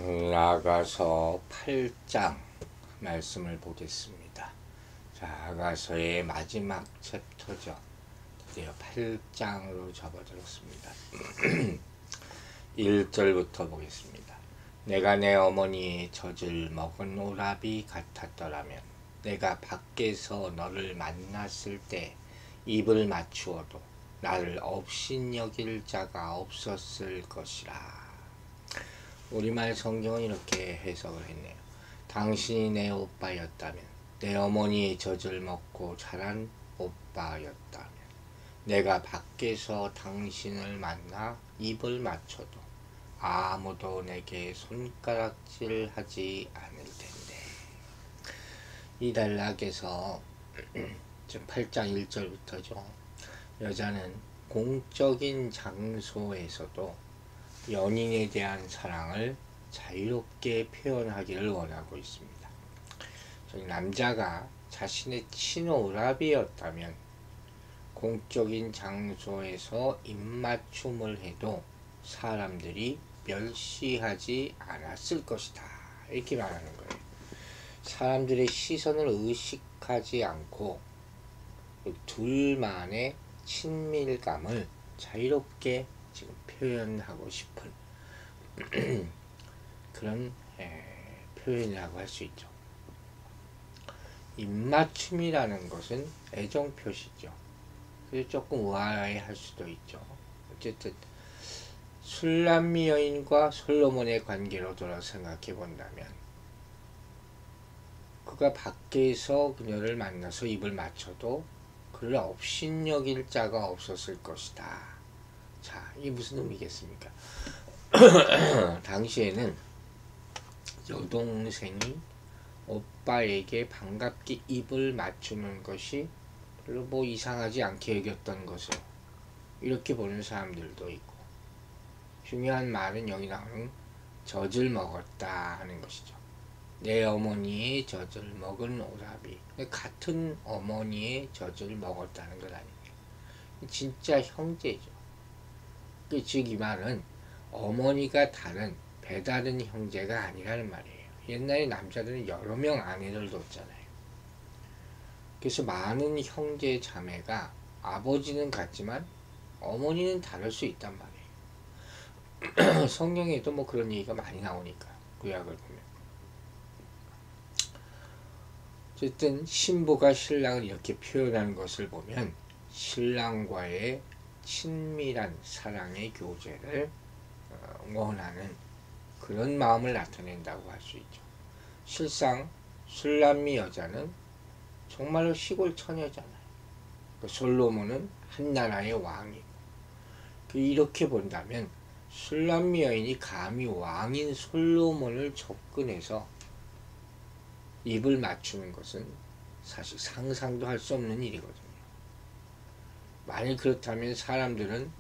아가서 8장 말씀을 보겠습니다. 자, 아가서의 마지막 챕터죠. 드디어 8장으로 접어들었습니다. 1절부터 보겠습니다. 내가 내 어머니의 젖을 먹은 오라비 같았더라면 내가 밖에서 너를 만났을 때 입을 맞추어도 나를 업신여길 자가 없었을 것이라. 우리말 성경은 이렇게 해석을 했네요. 당신이 내 오빠였다면, 내 어머니의 젖을 먹고 자란 오빠였다면, 내가 밖에서 당신을 만나 입을 맞춰도 아무도 내게 손가락질하지 않을 텐데. 이 단락에서 8장 1절부터죠. 여자는 공적인 장소에서도 연인에 대한 사랑을 자유롭게 표현하기를 원하고 있습니다. 남자가 자신의 친오라비였다면 공적인 장소에서 입맞춤을 해도 사람들이 멸시하지 않았을 것이다. 이렇게 말하는 거예요. 사람들의 시선을 의식하지 않고 둘만의 친밀감을 자유롭게 지금 표현하고 싶은 그런 표현이라고 할 수 있죠. 입맞춤이라는 것은 애정 표시죠. 그래서 조금 우아해할 수도 있죠. 어쨌든 술람미 여인과 솔로몬의 관계로 돌아 생각해 본다면 그가 밖에서 그녀를 만나서 입을 맞춰도 그를 업신여길 자가 없었을 것이다. 자, 이게 무슨 의미겠습니까? 당시에는 여동생이 오빠에게 반갑게 입을 맞추는 것이 별로 뭐 이상하지 않게 여겼던 것을 이렇게 보는 사람들도 있고, 중요한 말은 여기 나오는 젖을 먹었다 하는 것이죠. 내 어머니의 젖을 먹은 오라비. 같은 어머니의 젖을 먹었다는 건 아니에요. 진짜 형제죠. 즉 이 말은 어머니가 다른 배다른 형제가 아니라는 말이에요. 옛날에 남자들은 여러 명 아내를 뒀잖아요. 그래서 많은 형제 자매가 아버지는 같지만 어머니는 다를 수 있단 말이에요. 성경에도 뭐 그런 얘기가 많이 나오니까 구약을 보면. 어쨌든 신부가 신랑을 이렇게 표현하는 것을 보면 신랑과의 친밀한 사랑의 교제를 원하는 그런 마음을 나타낸다고 할 수 있죠. 실상 술람미 여자는 정말로 시골 처녀잖아요. 솔로몬은 한 나라의 왕이고, 이렇게 본다면 술람미 여인이 감히 왕인 솔로몬을 접근해서 입을 맞추는 것은 사실 상상도 할 수 없는 일이거든요. 만일 그렇다면 사람들은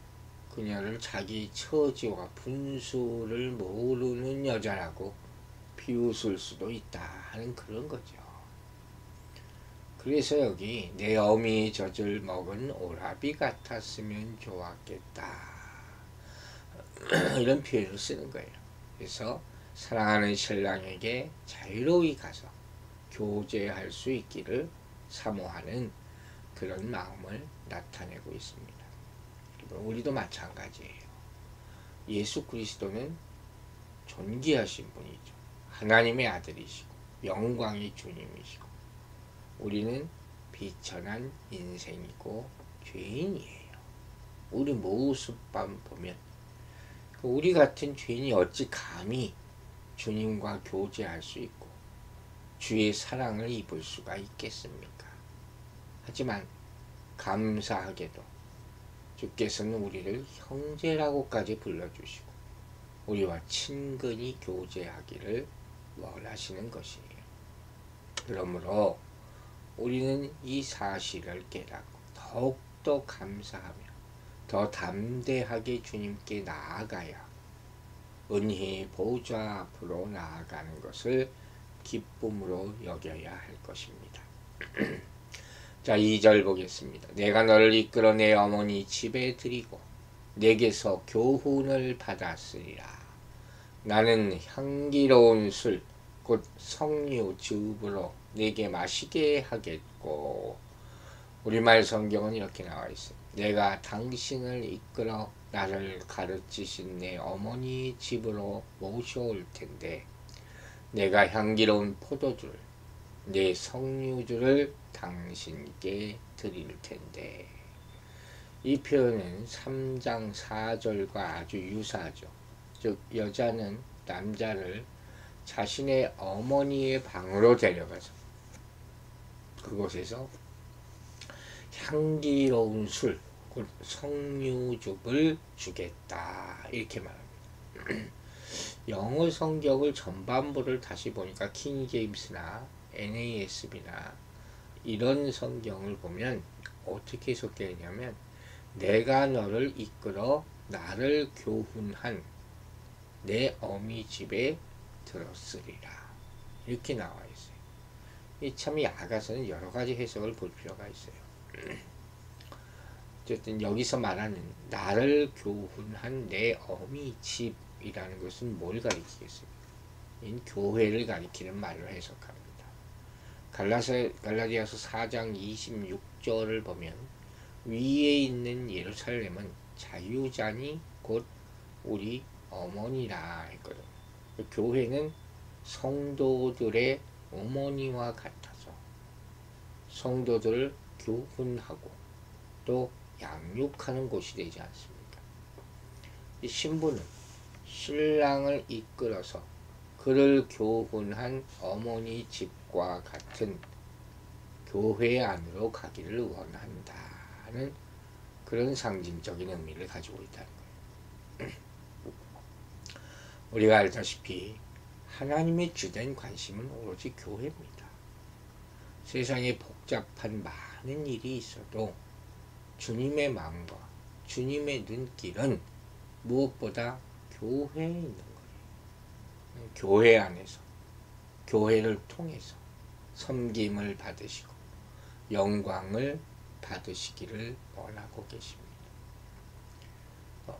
그녀를 자기 처지와 분수를 모르는 여자라고 비웃을 수도 있다 하는 그런 거죠. 그래서 여기 내 어미의 젖을 먹은 오라비 같았으면 좋았겠다 이런 표현을 쓰는 거예요. 그래서 사랑하는 신랑에게 자유로이 가서 교제할 수 있기를 사모하는 그런 마음을 나타내고 있습니다. 우리도 마찬가지예요. 예수 그리스도는 존귀하신 분이죠. 하나님의 아들이시고 영광의 주님이시고, 우리는 비천한 인생이고 죄인이에요. 우리 모습만 보면 우리 같은 죄인이 어찌 감히 주님과 교제할 수 있고 주의 사랑을 입을 수가 있겠습니까? 하지만 감사하게도 주께서는 우리를 형제라고까지 불러주시고 우리와 친근히 교제하기를 원하시는 것이에요. 그러므로 우리는 이 사실을 깨닫고 더욱더 감사하며 더 담대하게 주님께 나아가야 은혜의 보좌 앞으로 나아가는 것을 기쁨으로 여겨야 할 것입니다. 자, 2절 보겠습니다. 내가 너를 이끌어 내 어머니 집에 들이고 내게서 교훈을 받았으리라. 나는 향기로운 술, 곧 석류 즙으로 네게 마시게 하겠고. 우리말 성경은 이렇게 나와 있어요. 내가 당신을 이끌어 나를 가르치신 내 어머니 집으로 모셔올 텐데 내가 향기로운 포도주를 내 석류주를 당신께 드릴 텐데. 이 표현은 3장 4절과 아주 유사하죠. 즉 여자는 남자를 자신의 어머니의 방으로 데려가서 그곳에서 향기로운 술, 곧 석류즙을 주겠다 이렇게 말합니다. 영어 성경을 전반부를 다시 보니까 킹 제임스나 NASB나 이런 성경을 보면 어떻게 해석되어 있냐면 내가 너를 이끌어 나를 교훈한 내 어미 집에 들었으리라 이렇게 나와 있어요. 이 참 야가서는 여러 가지 해석을 볼 필요가 있어요. 어쨌든 여기서 말하는 나를 교훈한 내 어미 집이라는 것은 뭘 가리키겠습니까? 이 교회를 가리키는 말로 해석합니다. 갈라디아서 4장 26절을 보면 위에 있는 예루살렘은 자유자니 곧 우리 어머니라 했거든요. 교회는 성도들의 어머니와 같아서 성도들을 교훈하고 또 양육하는 곳이 되지 않습니까? 이 신부는 신랑을 이끌어서 그를 교훈한 어머니 집과 같은 교회 안으로 가기를 원한다는 그런 상징적인 의미를 가지고 있다는 거예요. 우리가 알다시피 하나님의 주된 관심은 오로지 교회입니다. 세상에 복잡한 많은 일이 있어도 주님의 마음과 주님의 눈길은 무엇보다 교회에 있는 거예요. 교회 안에서 교회를 통해서 섬김을 받으시고 영광을 받으시기를 원하고 계십니다.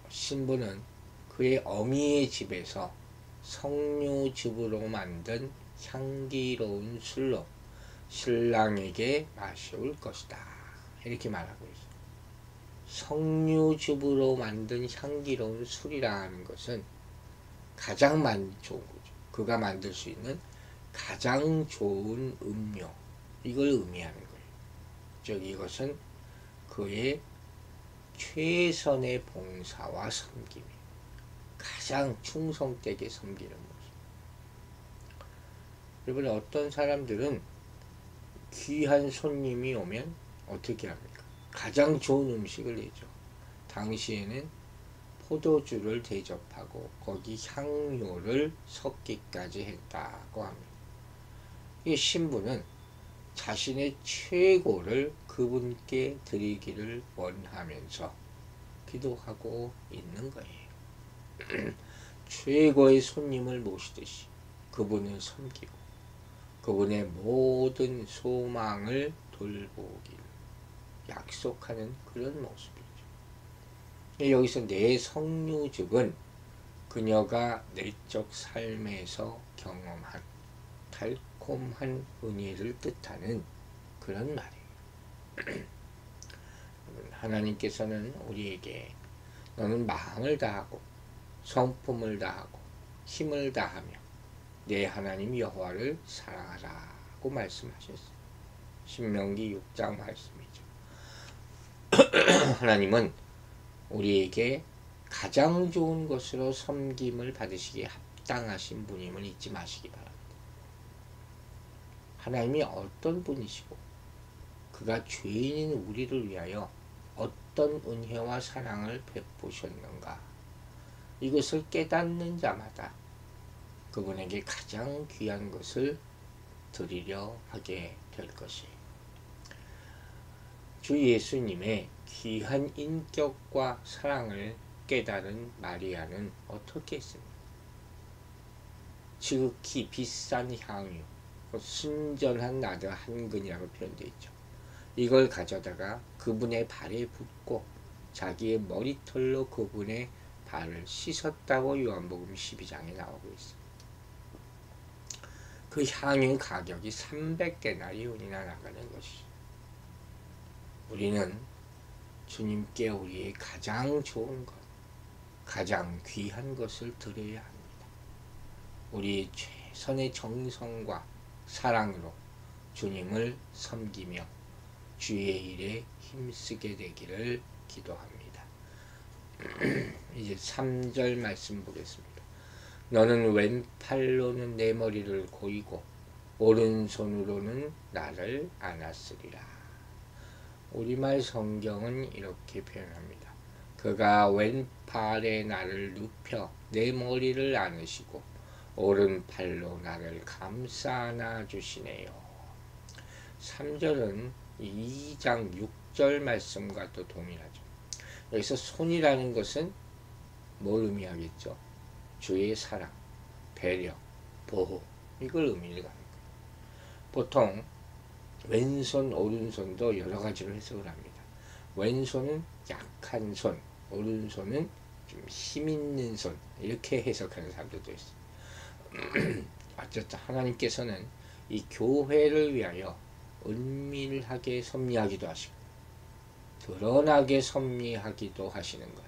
신부는 그의 어미의 집에서 석류즙으로 만든 향기로운 술로 신랑에게 마셔올 것이다 이렇게 말하고 있어요. 석류즙으로 만든 향기로운 술이라는 것은 가장 좋은 거죠. 그가 만들 수 있는 가장 좋은 음료, 이걸 의미하는 거예요. 즉 이것은 그의 최선의 봉사와 섬김이 가장 충성되게 섬기는 모습. 여러분, 어떤 사람들은 귀한 손님이 오면 어떻게 합니까? 가장 좋은 음식을 내죠. 당시에는 포도주를 대접하고 거기 향료를 섞기까지 했다고 합니다. 이 신부는 자신의 최고를 그분께 드리기를 원하면서 기도하고 있는 거예요. 최고의 손님을 모시듯이 그분을 섬기고 그분의 모든 소망을 돌보기를 약속하는 그런 모습이죠. 여기서 내 석류즙은 그녀가 내적 삶에서 경험한 달콤한 은혜를 뜻하는 그런 말이에요. 하나님께서는 우리에게 너는 마음을 다하고 성품을 다하고 힘을 다하며 내 하나님 여호와를 사랑하라고 말씀하셨어요. 신명기 6장 말씀이죠. 하나님은 우리에게 가장 좋은 것으로 섬김을 받으시기에 합당하신 분임을 잊지 마시기 바랍니다. 하나님이 어떤 분이시고 그가 죄인인 우리를 위하여 어떤 은혜와 사랑을 베푸셨는가, 이것을 깨닫는 자마다 그분에게 가장 귀한 것을 드리려 하게 될 것이에요. 주 예수님의 귀한 인격과 사랑을 깨달은 마리아는 어떻게 했습니까? 지극히 비싼 향유, 순전한 나드 한 근이라고 표현되어 있죠. 이걸 가져다가 그분의 발에 붓고 자기의 머리털로 그분의 발을 씻었다고 요한복음 12장에 나오고 있습니다. 그 향유 가격이 300데나리온이나 나가는 것이죠. 우리는 주님께 우리의 가장 좋은 것, 가장 귀한 것을 드려야 합니다. 우리 최선의 정성과 사랑으로 주님을 섬기며 주의 일에 힘쓰게 되기를 기도합니다. 이제 3절 말씀 보겠습니다. 너는 왼팔로는 내 머리를 고이고 오른손으로는 나를 안았으리라. 우리말 성경은 이렇게 표현합니다. 그가 왼팔에 나를 눕혀 내 머리를 안으시고 오른팔로 나를 감싸 안아 주시네요. 3절은 2장 6절 말씀과 또 동일하죠. 여기서 손이라는 것은 뭘 의미하겠죠? 주의 사랑, 배려, 보호, 이걸 의미를 하는 거예요. 보통 왼손, 오른손도 여러 가지로 해석을 합니다. 왼손은 약한 손, 오른손은 좀 힘 있는 손, 이렇게 해석하는 사람들도 있어요. 어쨌든 하나님께서는 이 교회를 위하여 은밀하게 섭리하기도 하시고 드러나게 섭리하기도 하시는 것.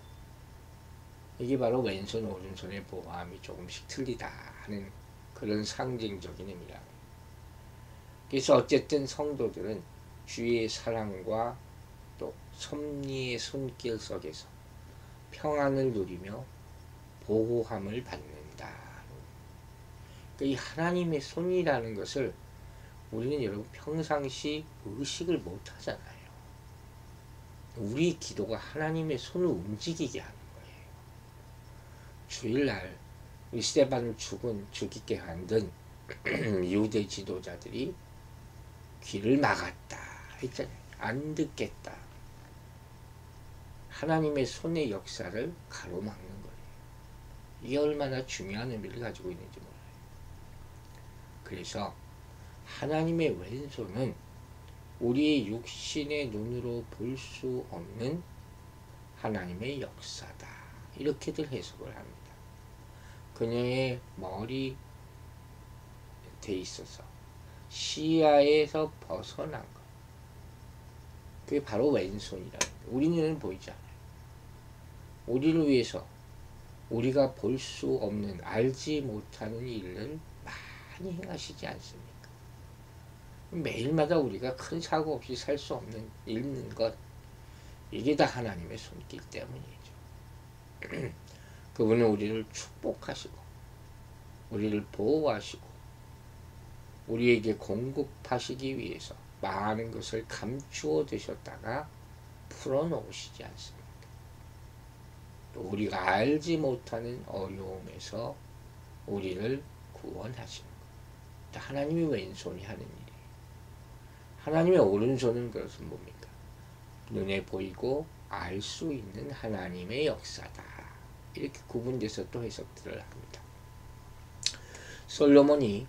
이게 바로 왼손 오른손의 보호함이 조금씩 틀리다 하는 그런 상징적인 의미랍니다. 그래서 어쨌든 성도들은 주의 사랑과 또 섭리의 손길 속에서 평안을 누리며 보호함을 받는다. 그러니까 이 하나님의 손이라는 것을 우리는 여러분 평상시 의식을 못 하잖아요. 우리 기도가 하나님의 손을 움직이게 하는 거예요. 주일날 우리 스데반을 죽이게 만든 유대 지도자들이 귀를 막았다 했잖아요. 안 듣겠다. 하나님의 손의 역사를 가로막는 거예요. 이게 얼마나 중요한 의미를 가지고 있는지 몰라요. 그래서 하나님의 왼손은 우리의 육신의 눈으로 볼 수 없는 하나님의 역사다. 이렇게들 해석을 합니다. 그녀의 머리 돼 있어서 시야에서 벗어난 것. 그게 바로 왼손이라는 거예요. 우리 눈에는 보이지 않아요. 우리를 위해서 우리가 볼 수 없는, 알지 못하는 일을 많이 행하시지 않습니까? 매일마다 우리가 큰 사고 없이 살 수 없는 있는 것, 이게 다 하나님의 손길 때문이죠. 그분은 우리를 축복하시고 우리를 보호하시고 우리에게 공급하시기 위해서 많은 것을 감추어 두셨다가 풀어놓으시지 않습니까? 또 우리가 알지 못하는 어려움에서 우리를 구원하시는 것. 하나님이 왼손이 하는 일이에요. 하나님의 오른손은 그것은 뭡니까? 눈에 보이고 알 수 있는 하나님의 역사다. 이렇게 구분돼서 또 해석들을 합니다. 솔로몬이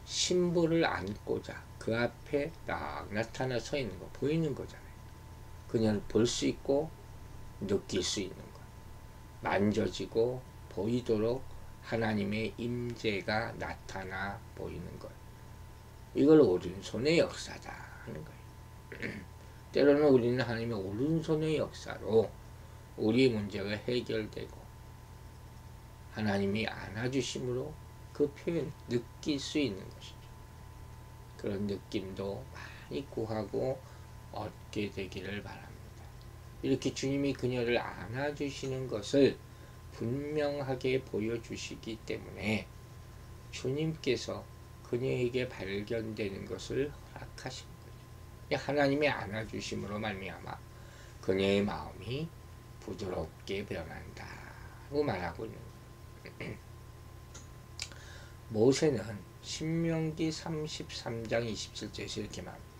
신부를 안고자 그 앞에 딱 나타나 서 있는 거 보이는 거잖아요. 그녀를 볼 수 있고 느낄 수 있는 것, 만져지고 보이도록 하나님의 임재가 나타나 보이는 것, 이걸 오른손의 역사다 하는 거예요. 때로는 우리는 하나님의 오른손의 역사로 우리 문제가 해결되고 하나님이 안아주심으로 그 표현 느낄 수 있는 것이죠. 그런 느낌도 많이 구하고 얻게 되기를 바랍니다. 이렇게 주님이 그녀를 안아주시는 것을 분명하게 보여주시기 때문에 주님께서 그녀에게 발견되는 것을 허락하신 거죠. 하나님의 안아주심으로 말미암아 그녀의 마음이 부드럽게 변한다고 말하고 있는 거예요. 모세는 신명기 33장 27절에서 이렇게 말합니다.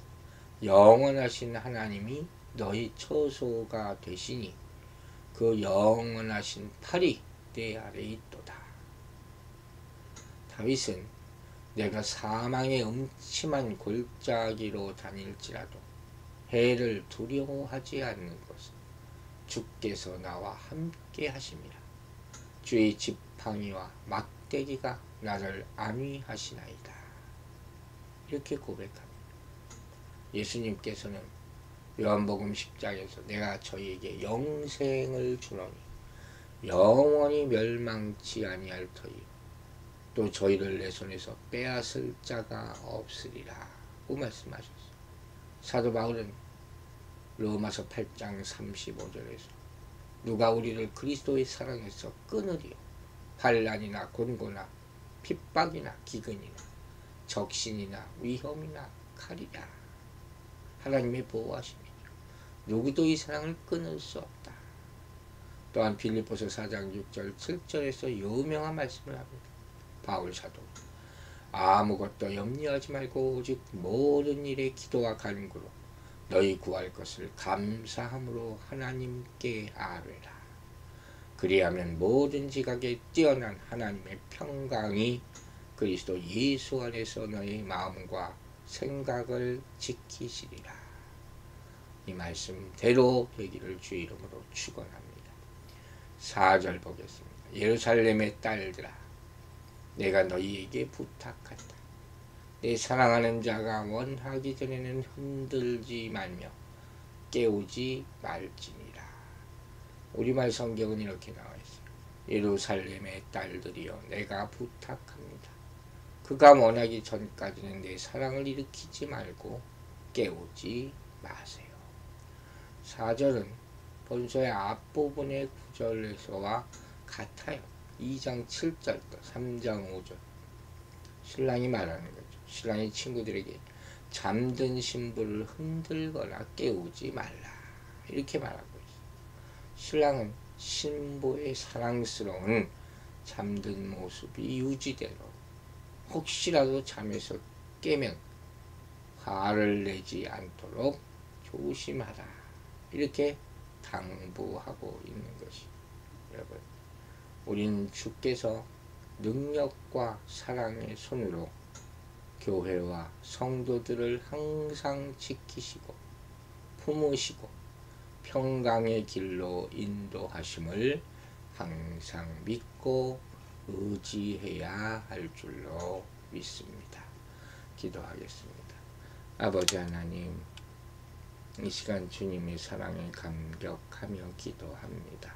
영원하신 하나님이 너희 처소가 되시니 그 영원하신 팔이 내 아래에 있도다. 다윗은 내가 사망의 음침한 골짜기로 다닐지라도 해를 두려워하지 않는 것은 주께서 나와 함께 하심이라. 주의 지팡이와 막대기가 나를 안위하시나이다. 이렇게 고백합니다. 예수님께서는 요한복음 10장에서 내가 저희에게 영생을 주노니 영원히 멸망치 아니할 터이요 또 저희를 내 손에서 빼앗을 자가 없으리라 고 말씀하셨어요. 사도 바울은 로마서 8장 35절에서 누가 우리를 그리스도의 사랑에서 끊으리요 환난이나 곤고나 핍박이나 기근이나 적신이나 위험이나 칼이라. 하나님의 보호하심이죠. 누구도 이 사랑을 끊을 수 없다. 또한 빌립보서 4장 6절 7절에서 유명한 말씀을 합니다. 바울 사도 아무것도 염려하지 말고 오직 모든 일에 기도와 간구로 너희 구할 것을 감사함으로 하나님께 아뢰라. 그리하면 모든 지각에 뛰어난 하나님의 평강이 그리스도 예수 안에서 너희 마음과 생각을 지키시리라. 이 말씀대로 되기를 주 이름으로 축원합니다. 4절 보겠습니다. 예루살렘의 딸들아 내가 너희에게 부탁한다. 내 사랑하는 자가 원하기 전에는 흔들지 말며 깨우지 말지니라. 우리말 성경은 이렇게 나와 있어요. 예루살렘의 딸들이여 내가 부탁합니다. 그가 원하기 전까지는 내 사랑을 일으키지 말고 깨우지 마세요. 4절은 본서의 앞부분의 구절에서와 같아요. 2장 7절과 3장 5절. 신랑이 말하는 거죠. 신랑이 친구들에게 잠든 신부를 흔들거나 깨우지 말라. 이렇게 말하고 있어요. 신랑은 신부의 사랑스러운 잠든 모습이 유지되도록 혹시라도 잠에서 깨면 화를 내지 않도록 조심하라. 이렇게 당부하고 있는 것이 여러분 우리는 주께서 능력과 사랑의 손으로 교회와 성도들을 항상 지키시고 품으시고 평강의 길로 인도하심을 항상 믿고 의지해야 할 줄로 믿습니다. 기도하겠습니다. 아버지 하나님, 이 시간 주님의 사랑에 감격하며 기도합니다.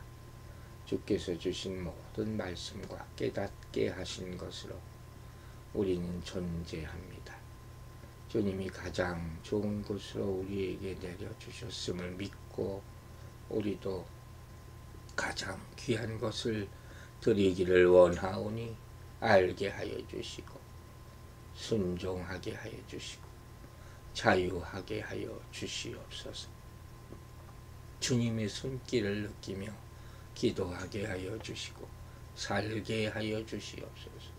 주께서 주신 모든 말씀과 깨닫게 하신 것으로 우리는 존재합니다. 주님이 가장 좋은 것으로 우리에게 내려주셨음을 믿고 우리도 가장 귀한 것을 드리기를 원하오니 알게 하여 주시고 순종하게 하여 주시고 자유하게 하여 주시옵소서. 주님의 손길을 느끼며 기도하게 하여 주시고 살게 하여 주시옵소서.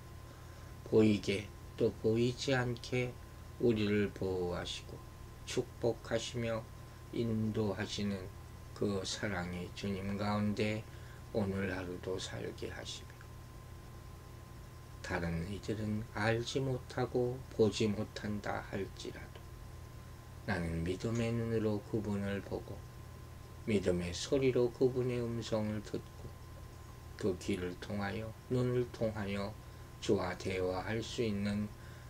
보이게 또 보이지 않게 우리를 보호하시고 축복하시며 인도하시는 그 사랑의 주님 가운데 오늘 하루도 살게 하시며 다른 이들은 알지 못하고 보지 못한다 할지라도 나는 믿음의 눈으로 그분을 보고 믿음의 소리로 그분의 음성을 듣고 그 귀를 통하여 눈을 통하여 주와 대화할 수 있는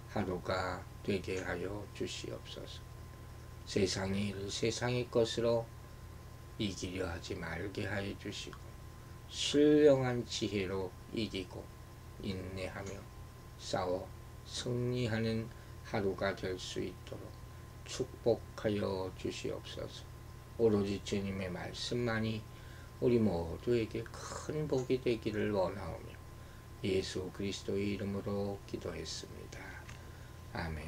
하루가 되게 하여 주시옵소서. 세상의 일을 세상의 것으로 이기려 하지 말게 하여 주시고 신령한 지혜로 이기고 인내하며 싸워 승리하는 하루가 될 수 있도록 축복하여 주시옵소서. 오로지 주님의 말씀만이 우리 모두에게 큰 복이 되기를 원하오며 예수 그리스도의 이름으로 기도했습니다. 아멘.